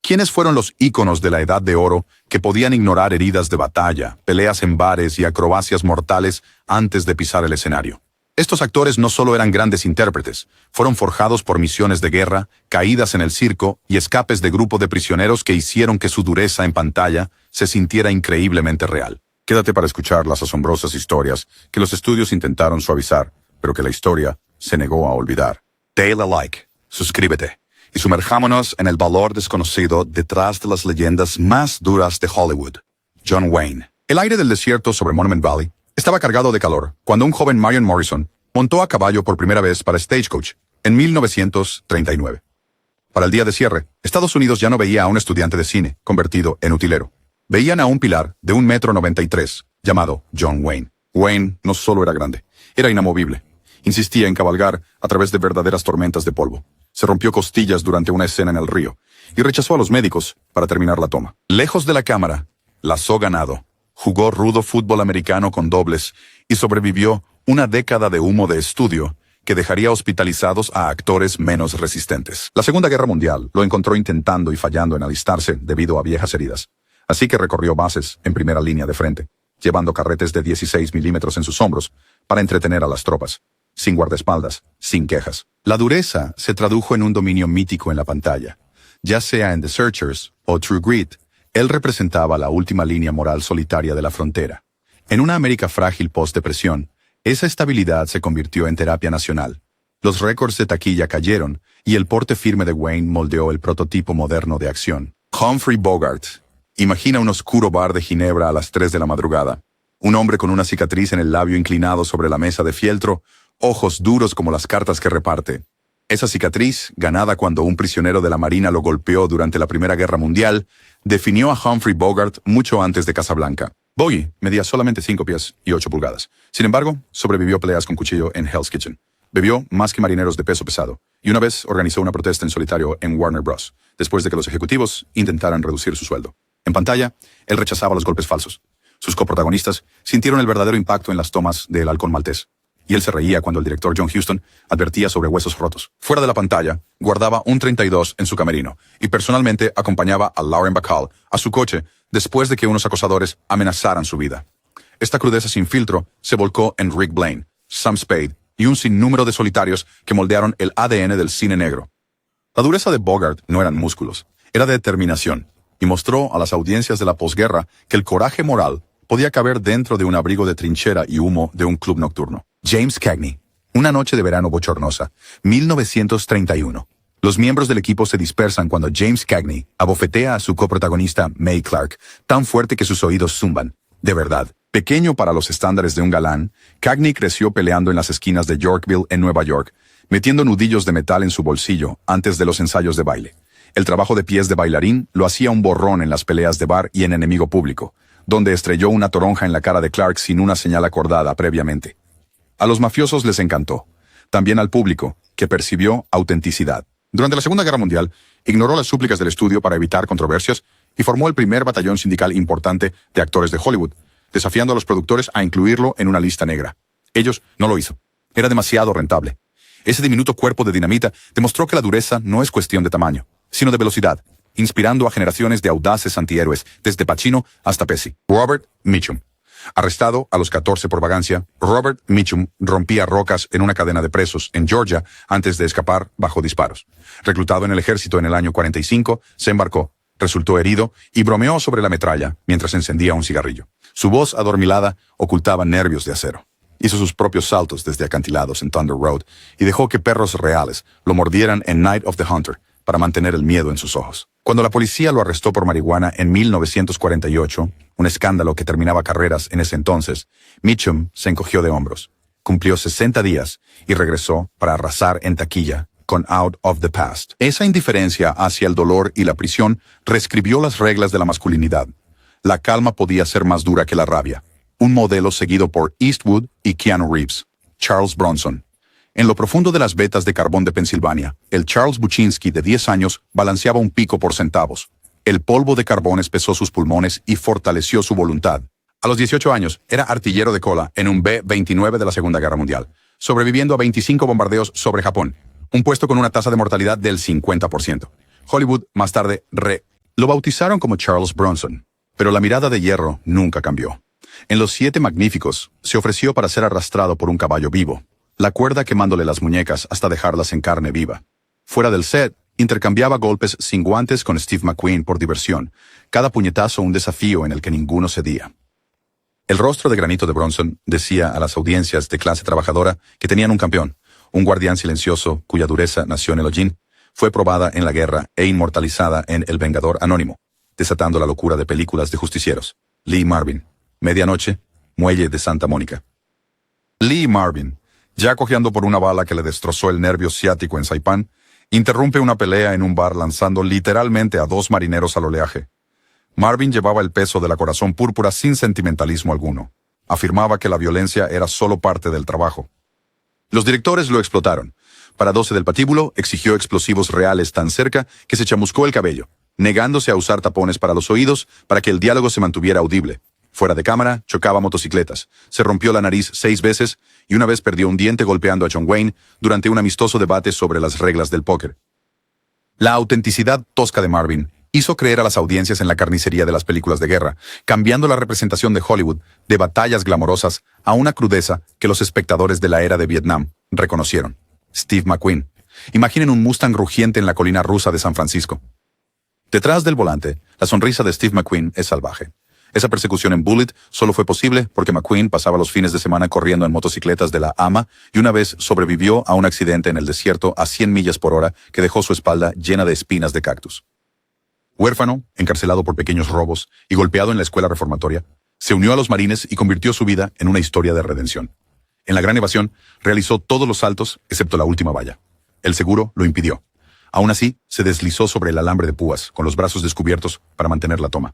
¿Quiénes fueron los íconos de la Edad de Oro que podían ignorar heridas de batalla, peleas en bares y acrobacias mortales antes de pisar el escenario? Estos actores no solo eran grandes intérpretes, fueron forjados por misiones de guerra, caídas en el circo y escapes de grupo de prisioneros que hicieron que su dureza en pantalla se sintiera increíblemente real. Quédate para escuchar las asombrosas historias que los estudios intentaron suavizar, pero que la historia se negó a olvidar. Dale a like, suscríbete y sumerjámonos en el valor desconocido detrás de las leyendas más duras de Hollywood. John Wayne. El aire del desierto sobre Monument Valley estaba cargado de calor cuando un joven Marion Morrison montó a caballo por primera vez para Stagecoach en 1939. Para el día de cierre, Estados Unidos ya no veía a un estudiante de cine convertido en utilero. Veían a un pilar de 1,93 m llamado John Wayne. Wayne no solo era grande, era inamovible. Insistía en cabalgar a través de verdaderas tormentas de polvo. Se rompió costillas durante una escena en el río y rechazó a los médicos para terminar la toma. Lejos de la cámara, lazó ganado. Jugó rudo fútbol americano con dobles y sobrevivió una década de humo de estudio que dejaría hospitalizados a actores menos resistentes. La Segunda Guerra Mundial lo encontró intentando y fallando en alistarse debido a viejas heridas. Así que recorrió bases en primera línea de frente, llevando carretes de 16 milímetros en sus hombros para entretener a las tropas, sin guardaespaldas, sin quejas. La dureza se tradujo en un dominio mítico en la pantalla. Ya sea en The Searchers o True Grit, él representaba la última línea moral solitaria de la frontera. En una América frágil post-depresión, esa estabilidad se convirtió en terapia nacional. Los récords de taquilla cayeron y el porte firme de Wayne moldeó el prototipo moderno de acción. Humphrey Bogart. Imagina un oscuro bar de Ginebra a las 3 de la madrugada. Un hombre con una cicatriz en el labio inclinado sobre la mesa de fieltro, ojos duros como las cartas que reparte. Esa cicatriz, ganada cuando un prisionero de la Marina lo golpeó durante la Primera Guerra Mundial, definió a Humphrey Bogart mucho antes de Casablanca. Bogey medía solamente 5 pies y 8 pulgadas. Sin embargo, sobrevivió peleas con cuchillo en Hell's Kitchen. Bebió más que marineros de peso pesado, y una vez organizó una protesta en solitario en Warner Bros., después de que los ejecutivos intentaran reducir su sueldo. En pantalla, él rechazaba los golpes falsos. Sus coprotagonistas sintieron el verdadero impacto en las tomas de El Halcón Maltés. Y él se reía cuando el director John Huston advertía sobre huesos rotos. Fuera de la pantalla, guardaba un 32 en su camerino y personalmente acompañaba a Lauren Bacall a su coche después de que unos acosadores amenazaran su vida. Esta crudeza sin filtro se volcó en Rick Blaine, Sam Spade y un sinnúmero de solitarios que moldearon el ADN del cine negro. La dureza de Bogart no eran músculos, era determinación, y mostró a las audiencias de la posguerra que el coraje moral podía caber dentro de un abrigo de trinchera y humo de un club nocturno. James Cagney. Una noche de verano bochornosa, 1931. Los miembros del equipo se dispersan cuando James Cagney abofetea a su coprotagonista Mae Clarke, tan fuerte que sus oídos zumban. De verdad, pequeño para los estándares de un galán, Cagney creció peleando en las esquinas de Yorkville en Nueva York, metiendo nudillos de metal en su bolsillo antes de los ensayos de baile. El trabajo de pies de bailarín lo hacía un borrón en las peleas de bar y en Enemigo Público, donde estrelló una toronja en la cara de Clarke sin una señal acordada previamente. A los mafiosos les encantó. También al público, que percibió autenticidad. Durante la Segunda Guerra Mundial, ignoró las súplicas del estudio para evitar controversias y formó el primer batallón sindical importante de actores de Hollywood, desafiando a los productores a incluirlo en una lista negra. Ellos no lo hizo. Era demasiado rentable. Ese diminuto cuerpo de dinamita demostró que la dureza no es cuestión de tamaño, sino de velocidad, inspirando a generaciones de audaces antihéroes, desde Pacino hasta Pesci. Robert Mitchum. Arrestado a los 14 por vagancia, Robert Mitchum rompía rocas en una cadena de presos en Georgia antes de escapar bajo disparos. Reclutado en el ejército en el año 45, se embarcó, resultó herido y bromeó sobre la metralla mientras encendía un cigarrillo. Su voz adormilada ocultaba nervios de acero. Hizo sus propios saltos desde acantilados en Thunder Road y dejó que perros reales lo mordieran en Night of the Hunter para mantener el miedo en sus ojos. Cuando la policía lo arrestó por marihuana en 1948, un escándalo que terminaba carreras en ese entonces, Mitchum se encogió de hombros. Cumplió 60 días y regresó para arrasar en taquilla con Out of the Past. Esa indiferencia hacia el dolor y la prisión reescribió las reglas de la masculinidad. La calma podía ser más dura que la rabia. Un modelo seguido por Eastwood y Keanu Reeves. Charles Bronson. En lo profundo de las vetas de carbón de Pensilvania, el Charles Buczynski de 10 años balanceaba un pico por centavos. El polvo de carbón espesó sus pulmones y fortaleció su voluntad. A los 18 años, era artillero de cola en un B-29 de la Segunda Guerra Mundial, sobreviviendo a 25 bombardeos sobre Japón, un puesto con una tasa de mortalidad del 50%. Hollywood más tarde Lo bautizaron como Charles Bronson, pero la mirada de hierro nunca cambió. En Los Siete Magníficos, se ofreció para ser arrastrado por un caballo vivo, la cuerda quemándole las muñecas hasta dejarlas en carne viva. Fuera del set, intercambiaba golpes sin guantes con Steve McQueen por diversión, cada puñetazo un desafío en el que ninguno cedía. El rostro de granito de Bronson decía a las audiencias de clase trabajadora que tenían un campeón, un guardián silencioso cuya dureza nació en el hollín, fue probada en la guerra e inmortalizada en El Vengador Anónimo, desatando la locura de películas de justicieros. Lee Marvin. Medianoche, Muelle de Santa Mónica. Lee Marvin, ya cojeando por una bala que le destrozó el nervio ciático en Saipán, interrumpe una pelea en un bar lanzando literalmente a 2 marineros al oleaje. Marvin llevaba el peso de la corazón púrpura sin sentimentalismo alguno. Afirmaba que la violencia era solo parte del trabajo. Los directores lo explotaron. Para 12 del patíbulo, exigió explosivos reales tan cerca que se chamuscó el cabello, negándose a usar tapones para los oídos para que el diálogo se mantuviera audible. Fuera de cámara, chocaba motocicletas, se rompió la nariz 6 veces y una vez perdió un diente golpeando a John Wayne durante un amistoso debate sobre las reglas del póker. La autenticidad tosca de Marvin hizo creer a las audiencias en la carnicería de las películas de guerra, cambiando la representación de Hollywood de batallas glamorosas a una crudeza que los espectadores de la era de Vietnam reconocieron. Steve McQueen. Imaginen un Mustang rugiente en la colina rusa de San Francisco. Detrás del volante, la sonrisa de Steve McQueen es salvaje. Esa persecución en Bullitt solo fue posible porque McQueen pasaba los fines de semana corriendo en motocicletas de la AMA y una vez sobrevivió a un accidente en el desierto a 100 millas por hora que dejó su espalda llena de espinas de cactus. Huérfano, encarcelado por pequeños robos y golpeado en la escuela reformatoria, se unió a los marines y convirtió su vida en una historia de redención. En la gran evasión, realizó todos los saltos excepto la última valla. El seguro lo impidió. Aún así, se deslizó sobre el alambre de púas, con los brazos descubiertos para mantener la toma.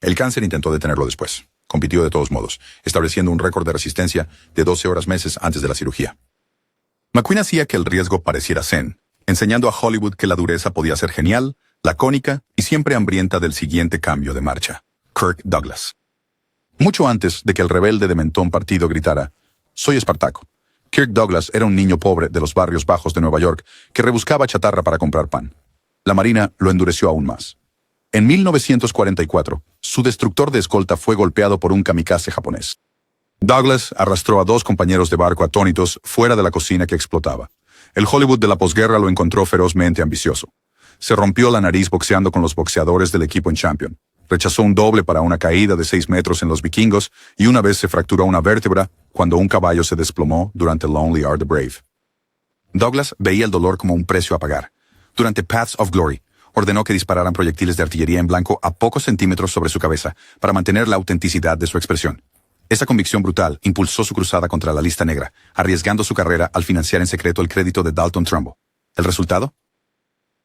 El cáncer intentó detenerlo después. Compitió de todos modos, estableciendo un récord de resistencia de 12 horas meses antes de la cirugía. McQueen hacía que el riesgo pareciera zen, enseñando a Hollywood que la dureza podía ser genial, lacónica y siempre hambrienta del siguiente cambio de marcha. Kirk Douglas. Mucho antes de que el rebelde de mentón partido gritara, «Soy Espartaco», Kirk Douglas era un niño pobre de los barrios bajos de Nueva York que rebuscaba chatarra para comprar pan. La Marina lo endureció aún más. En 1944, su destructor de escolta fue golpeado por un kamikaze japonés. Douglas arrastró a 2 compañeros de barco atónitos fuera de la cocina que explotaba. El Hollywood de la posguerra lo encontró ferozmente ambicioso. Se rompió la nariz boxeando con los boxeadores del equipo en Champion. Rechazó un doble para una caída de 6 metros en Los Vikingos y una vez se fracturó una vértebra cuando un caballo se desplomó durante Lonely Are the Brave. Douglas veía el dolor como un precio a pagar. Durante Paths of Glory, ordenó que dispararan proyectiles de artillería en blanco a pocos centímetros sobre su cabeza para mantener la autenticidad de su expresión. Esa convicción brutal impulsó su cruzada contra la lista negra, arriesgando su carrera al financiar en secreto el crédito de Dalton Trumbo. ¿El resultado?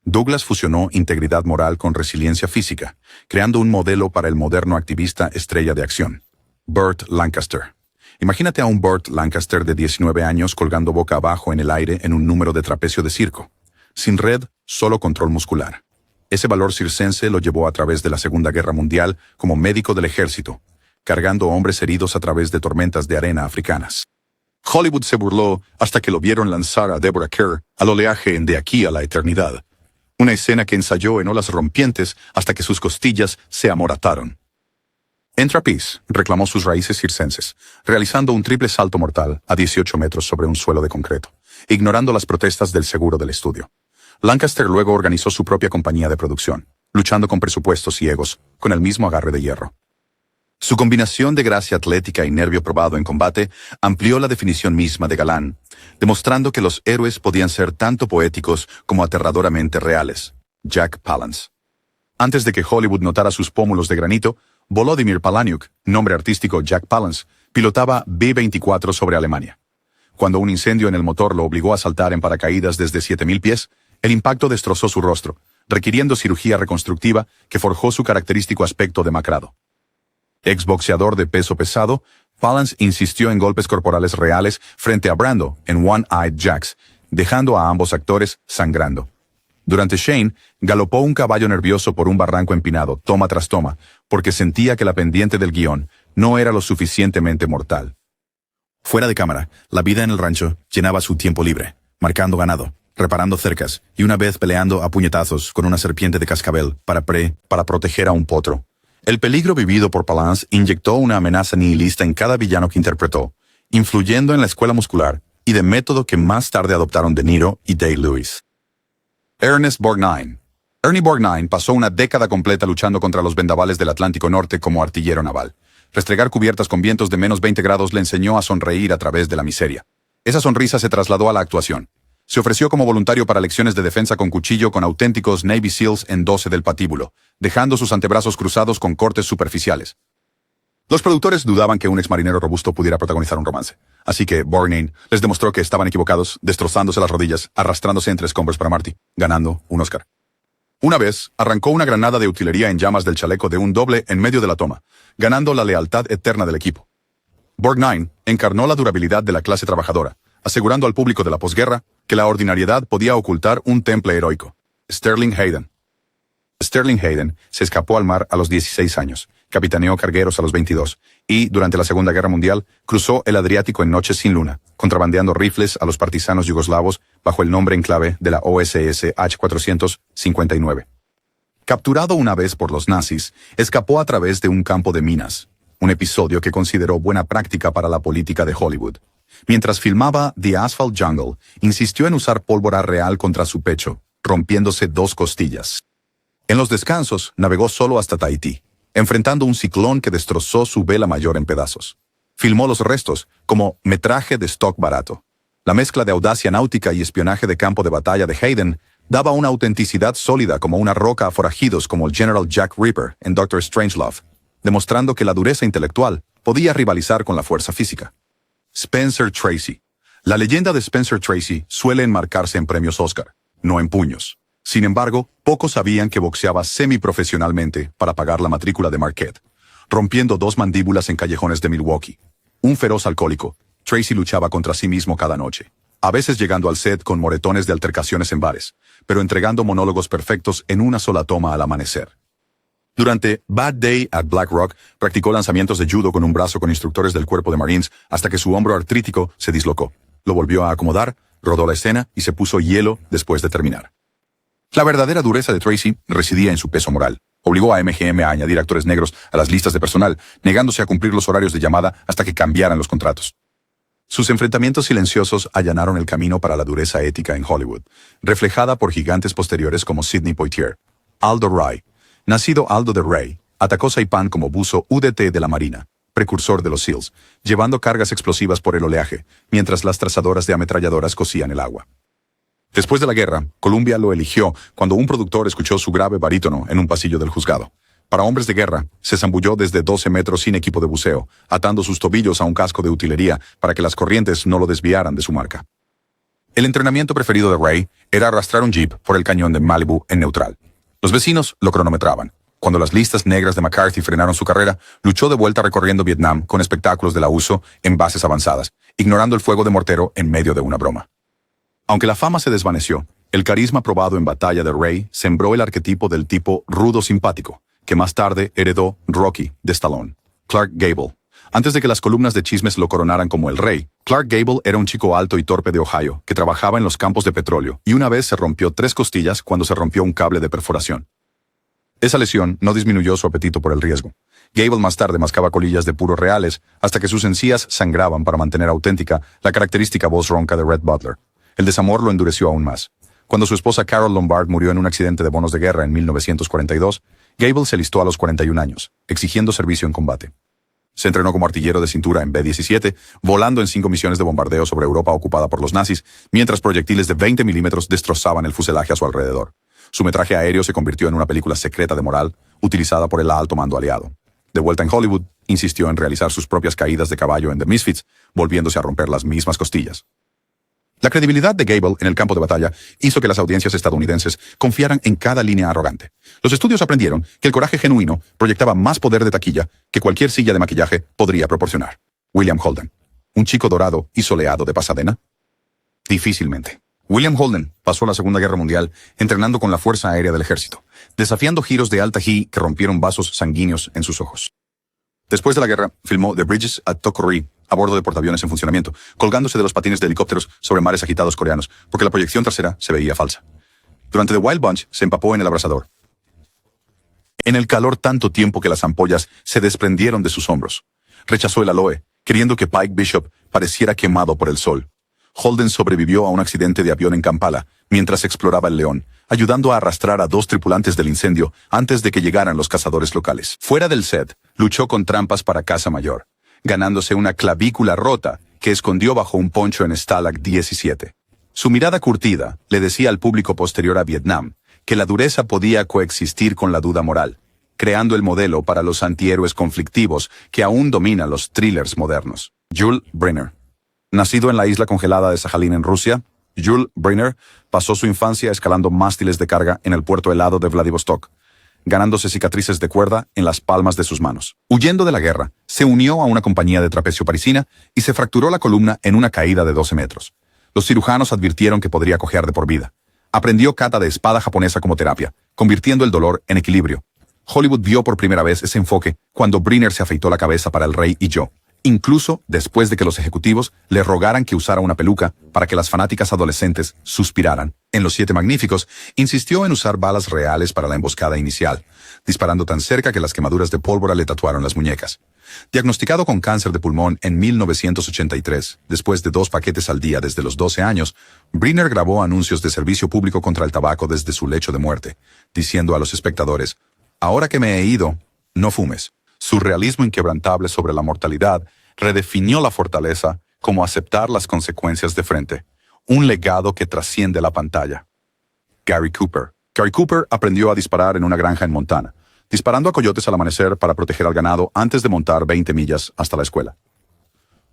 Douglas fusionó integridad moral con resiliencia física, creando un modelo para el moderno activista estrella de acción, Burt Lancaster. Imagínate a un Burt Lancaster de 19 años colgando boca abajo en el aire en un número de trapecio de circo. Sin red, solo control muscular. Ese valor circense lo llevó a través de la Segunda Guerra Mundial como médico del ejército, cargando hombres heridos a través de tormentas de arena africanas. Hollywood se burló hasta que lo vieron lanzar a Deborah Kerr al oleaje en De aquí a la eternidad. Una escena que ensayó en olas rompientes hasta que sus costillas se amorataron. En trapeze reclamó sus raíces circenses, realizando un triple salto mortal a 18 metros sobre un suelo de concreto, ignorando las protestas del seguro del estudio. Lancaster luego organizó su propia compañía de producción, luchando con presupuestos ciegos, con el mismo agarre de hierro. Su combinación de gracia atlética y nervio probado en combate amplió la definición misma de galán, demostrando que los héroes podían ser tanto poéticos como aterradoramente reales. Jack Palance. Antes de que Hollywood notara sus pómulos de granito, Volodymyr Palahniuk, nombre artístico Jack Palance, pilotaba B-24 sobre Alemania. Cuando un incendio en el motor lo obligó a saltar en paracaídas desde 7.000 pies, el impacto destrozó su rostro, requiriendo cirugía reconstructiva que forjó su característico aspecto demacrado. Exboxeador de peso pesado, Palance insistió en golpes corporales reales frente a Brando en One-Eyed Jacks, dejando a ambos actores sangrando. Durante Shane, galopó un caballo nervioso por un barranco empinado, toma tras toma, porque sentía que la pendiente del guión no era lo suficientemente mortal. Fuera de cámara, la vida en el rancho llenaba su tiempo libre, marcando ganado, reparando cercas, y una vez peleando a puñetazos con una serpiente de cascabel para proteger a un potro. El peligro vivido por Palance inyectó una amenaza nihilista en cada villano que interpretó, influyendo en la escuela muscular y de método que más tarde adoptaron De Niro y Day-Lewis. Ernest Borgnine. Ernie Borgnine pasó una década completa luchando contra los vendavales del Atlántico Norte como artillero naval. Restregar cubiertas con vientos de menos 20 grados le enseñó a sonreír a través de la miseria. Esa sonrisa se trasladó a la actuación. Se ofreció como voluntario para lecciones de defensa con cuchillo con auténticos Navy SEALs en 12 del patíbulo, dejando sus antebrazos cruzados con cortes superficiales. Los productores dudaban que un exmarinero robusto pudiera protagonizar un romance. Así que Borgnine les demostró que estaban equivocados, destrozándose las rodillas, arrastrándose entre escombros para Marty, ganando un Oscar. Una vez, arrancó una granada de utilería en llamas del chaleco de un doble en medio de la toma, ganando la lealtad eterna del equipo. Borgnine encarnó la durabilidad de la clase trabajadora, asegurando al público de la posguerra que la ordinariedad podía ocultar un temple heroico. Sterling Hayden. Sterling Hayden se escapó al mar a los 16 años, capitaneó cargueros a los 22, y, durante la Segunda Guerra Mundial, cruzó el Adriático en noches sin luna, contrabandeando rifles a los partisanos yugoslavos bajo el nombre en clave de la OSS H-459. Capturado una vez por los nazis, escapó a través de un campo de minas, un episodio que consideró buena práctica para la política de Hollywood. Mientras filmaba The Asphalt Jungle, insistió en usar pólvora real contra su pecho, rompiéndose 2 costillas. En los descansos, navegó solo hasta Tahití, enfrentando un ciclón que destrozó su vela mayor en pedazos. Filmó los restos como metraje de stock barato. La mezcla de audacia náutica y espionaje de campo de batalla de Hayden daba una autenticidad sólida como una roca a forajidos como el General Jack Reaper en Dr. Strangelove, demostrando que la dureza intelectual podía rivalizar con la fuerza física. Spencer Tracy. La leyenda de Spencer Tracy suele enmarcarse en premios Oscar, no en puños. Sin embargo, pocos sabían que boxeaba semiprofesionalmente para pagar la matrícula de Marquette, rompiendo 2 mandíbulas en callejones de Milwaukee. Un feroz alcohólico, Tracy luchaba contra sí mismo cada noche, a veces llegando al set con moretones de altercaciones en bares, pero entregando monólogos perfectos en una sola toma al amanecer. Durante Bad Day at Black Rock, practicó lanzamientos de judo con un brazo con instructores del cuerpo de Marines hasta que su hombro artrítico se dislocó. Lo volvió a acomodar, rodó la escena y se puso hielo después de terminar. La verdadera dureza de Tracy residía en su peso moral. Obligó a MGM a añadir actores negros a las listas de personal, negándose a cumplir los horarios de llamada hasta que cambiaran los contratos. Sus enfrentamientos silenciosos allanaron el camino para la dureza ética en Hollywood, reflejada por gigantes posteriores como Sidney Poitier. Aldo Ray, nacido Aldo de Rey, atacó Saipan como buzo UDT de la Marina, precursor de los SEALs, llevando cargas explosivas por el oleaje, mientras las trazadoras de ametralladoras cosían el agua. Después de la guerra, Columbia lo eligió cuando un productor escuchó su grave barítono en un pasillo del juzgado. Para hombres de guerra, se zambulló desde 12 metros sin equipo de buceo, atando sus tobillos a un casco de utilería para que las corrientes no lo desviaran de su marca. El entrenamiento preferido de Ray era arrastrar un jeep por el cañón de Malibu en neutral. Los vecinos lo cronometraban. Cuando las listas negras de McCarthy frenaron su carrera, luchó de vuelta recorriendo Vietnam con espectáculos de la uso en bases avanzadas, ignorando el fuego de mortero en medio de una broma. Aunque la fama se desvaneció, el carisma probado en batalla de Ray sembró el arquetipo del tipo rudo simpático, que más tarde heredó Rocky de Stallone. Clark Gable. Antes de que las columnas de chismes lo coronaran como el rey, Clark Gable era un chico alto y torpe de Ohio que trabajaba en los campos de petróleo y una vez se rompió 3 costillas cuando se rompió un cable de perforación. Esa lesión no disminuyó su apetito por el riesgo. Gable más tarde mascaba colillas de puros reales hasta que sus encías sangraban para mantener auténtica la característica voz ronca de Rhett Butler. El desamor lo endureció aún más. Cuando su esposa Carol Lombard murió en un accidente de bonos de guerra en 1942, Gable se alistó a los 41 años, exigiendo servicio en combate. Se entrenó como artillero de cintura en B-17, volando en 5 misiones de bombardeo sobre Europa ocupada por los nazis, mientras proyectiles de 20 milímetros destrozaban el fuselaje a su alrededor. Su metraje aéreo se convirtió en una película secreta de moral, utilizada por el alto mando aliado. De vuelta en Hollywood, insistió en realizar sus propias caídas de caballo en The Misfits, volviéndose a romper las mismas costillas. La credibilidad de Gable en el campo de batalla hizo que las audiencias estadounidenses confiaran en cada línea arrogante. Los estudios aprendieron que el coraje genuino proyectaba más poder de taquilla que cualquier silla de maquillaje podría proporcionar. William Holden. ¿Un chico dorado y soleado de Pasadena? Difícilmente. William Holden pasó la Segunda Guerra Mundial entrenando con la Fuerza Aérea del Ejército, desafiando giros de alta que rompieron vasos sanguíneos en sus ojos. Después de la guerra, filmó The Bridges at Tocoree a bordo de portaaviones en funcionamiento, colgándose de los patines de helicópteros sobre mares agitados coreanos, porque la proyección trasera se veía falsa. Durante The Wild Bunch se empapó en el abrasador. En el calor tanto tiempo que las ampollas se desprendieron de sus hombros. Rechazó el aloe, queriendo que Pike Bishop pareciera quemado por el sol. Holden sobrevivió a un accidente de avión en Kampala, mientras exploraba el León, ayudando a arrastrar a 2 tripulantes del incendio antes de que llegaran los cazadores locales. Fuera del set, luchó con trampas para caza mayor, ganándose una clavícula rota que escondió bajo un poncho en Stalag 17. Su mirada curtida le decía al público posterior a Vietnam que la dureza podía coexistir con la duda moral, creando el modelo para los antihéroes conflictivos que aún dominan los thrillers modernos. Jules Brenner. Nacido en la isla congelada de Sajalín en Rusia, Jules Brenner pasó su infancia escalando mástiles de carga en el puerto helado de Vladivostok, ganándose cicatrices de cuerda en las palmas de sus manos. Huyendo de la guerra, se unió a una compañía de trapecio parisina y se fracturó la columna en una caída de 12 metros. Los cirujanos advirtieron que podría cojear de por vida. Aprendió kata de espada japonesa como terapia, convirtiendo el dolor en equilibrio. Hollywood vio por primera vez ese enfoque cuando Brenner se afeitó la cabeza para El Rey y Yo, incluso después de que los ejecutivos le rogaran que usara una peluca para que las fanáticas adolescentes suspiraran. En Los Siete Magníficos, insistió en usar balas reales para la emboscada inicial, disparando tan cerca que las quemaduras de pólvora le tatuaron las muñecas. Diagnosticado con cáncer de pulmón en 1983, después de 2 paquetes al día desde los 12 años, Brenner grabó anuncios de servicio público contra el tabaco desde su lecho de muerte, diciendo a los espectadores: «Ahora que me he ido, no fumes». Su realismo inquebrantable sobre la mortalidad redefinió la fortaleza como aceptar las consecuencias de frente, un legado que trasciende la pantalla. Gary Cooper. Gary Cooper aprendió a disparar en una granja en Montana, disparando a coyotes al amanecer para proteger al ganado antes de montar 20 millas hasta la escuela.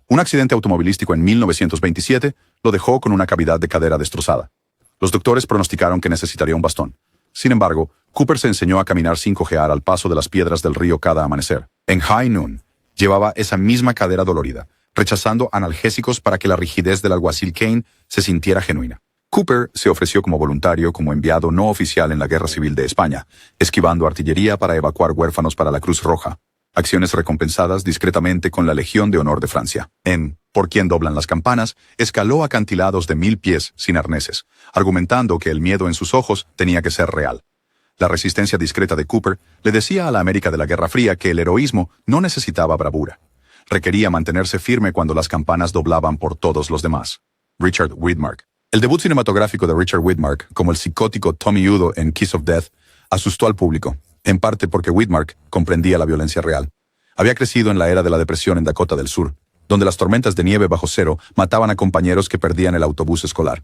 Un accidente automovilístico en 1927 lo dejó con una cavidad de cadera destrozada. Los doctores pronosticaron que necesitaría un bastón. Sin embargo, Cooper se enseñó a caminar sin cojear al paso de las piedras del río cada amanecer. En High Noon, llevaba esa misma cadera dolorida, rechazando analgésicos para que la rigidez del alguacil Kane se sintiera genuina. Cooper se ofreció como voluntario como enviado no oficial en la Guerra Civil de España, esquivando artillería para evacuar huérfanos para la Cruz Roja, acciones recompensadas discretamente con la Legión de Honor de Francia. En Por quién doblan las campanas, escaló acantilados de 1000 pies sin arneses, argumentando que el miedo en sus ojos tenía que ser real. La resistencia discreta de Cooper le decía a la América de la Guerra Fría que el heroísmo no necesitaba bravura. Requería mantenerse firme cuando las campanas doblaban por todos los demás. Richard Widmark. El debut cinematográfico de Richard Widmark, como el psicótico Tommy Udo en Kiss of Death, asustó al público, en parte porque Widmark comprendía la violencia real. Había crecido en la era de la depresión en Dakota del Sur, donde las tormentas de nieve bajo cero mataban a compañeros que perdían el autobús escolar.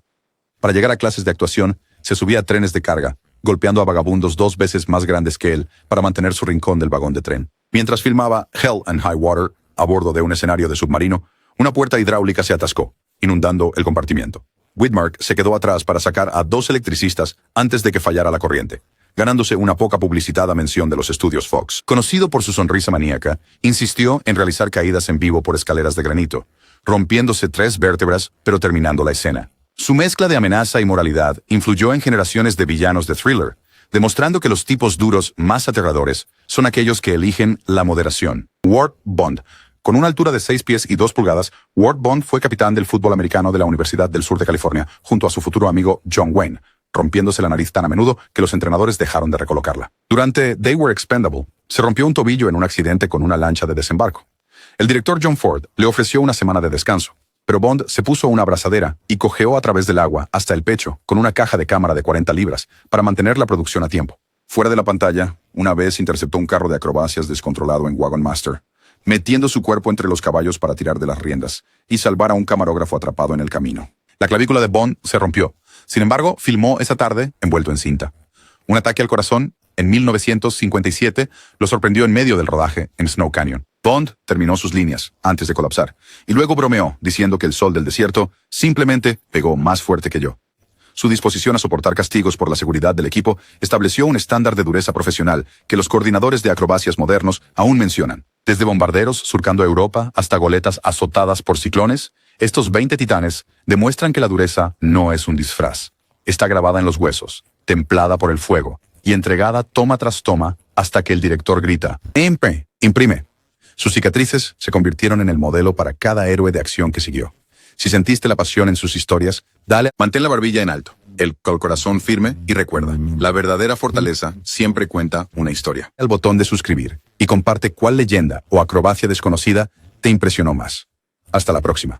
Para llegar a clases de actuación, se subía a trenes de carga, golpeando a vagabundos 2 veces más grandes que él para mantener su rincón del vagón de tren. Mientras filmaba Hell and High Water a bordo de un escenario de submarino, una puerta hidráulica se atascó, inundando el compartimiento. Widmark se quedó atrás para sacar a 2 electricistas antes de que fallara la corriente, ganándose una poca publicitada mención de los estudios Fox. Conocido por su sonrisa maníaca, insistió en realizar caídas en vivo por escaleras de granito, rompiéndose 3 vértebras, pero terminando la escena. Su mezcla de amenaza y moralidad influyó en generaciones de villanos de thriller, demostrando que los tipos duros más aterradores son aquellos que eligen la moderación. Ward Bond. Con una altura de 6 pies y 2 pulgadas, Ward Bond fue capitán del fútbol americano de la Universidad del Sur de California, junto a su futuro amigo John Wayne, rompiéndose la nariz tan a menudo que los entrenadores dejaron de recolocarla. Durante They Were Expendable, se rompió un tobillo en un accidente con una lancha de desembarco. El director John Ford le ofreció una semana de descanso, pero Bond se puso una abrazadera y cojeó a través del agua hasta el pecho con una caja de cámara de 40 libras para mantener la producción a tiempo. Fuera de la pantalla, una vez interceptó un carro de acrobacias descontrolado en Wagon Master, metiendo su cuerpo entre los caballos para tirar de las riendas y salvar a un camarógrafo atrapado en el camino. La clavícula de Bond se rompió. Sin embargo, filmó esa tarde envuelto en cinta. Un ataque al corazón, en 1957, lo sorprendió en medio del rodaje en Snow Canyon. Bond terminó sus líneas antes de colapsar, y luego bromeó diciendo que el sol del desierto simplemente pegó más fuerte que yo. Su disposición a soportar castigos por la seguridad del equipo estableció un estándar de dureza profesional que los coordinadores de acrobacias modernos aún mencionan. Desde bombarderos surcando Europa hasta goletas azotadas por ciclones, estos 20 titanes demuestran que la dureza no es un disfraz. Está grabada en los huesos, templada por el fuego y entregada toma tras toma hasta que el director grita: «Imprime». Sus cicatrices se convirtieron en el modelo para cada héroe de acción que siguió. Si sentiste la pasión en sus historias, mantén la barbilla en alto, el corazón firme y recuerda, la verdadera fortaleza siempre cuenta una historia. El botón de suscribir y comparte cuál leyenda o acrobacia desconocida te impresionó más. Hasta la próxima.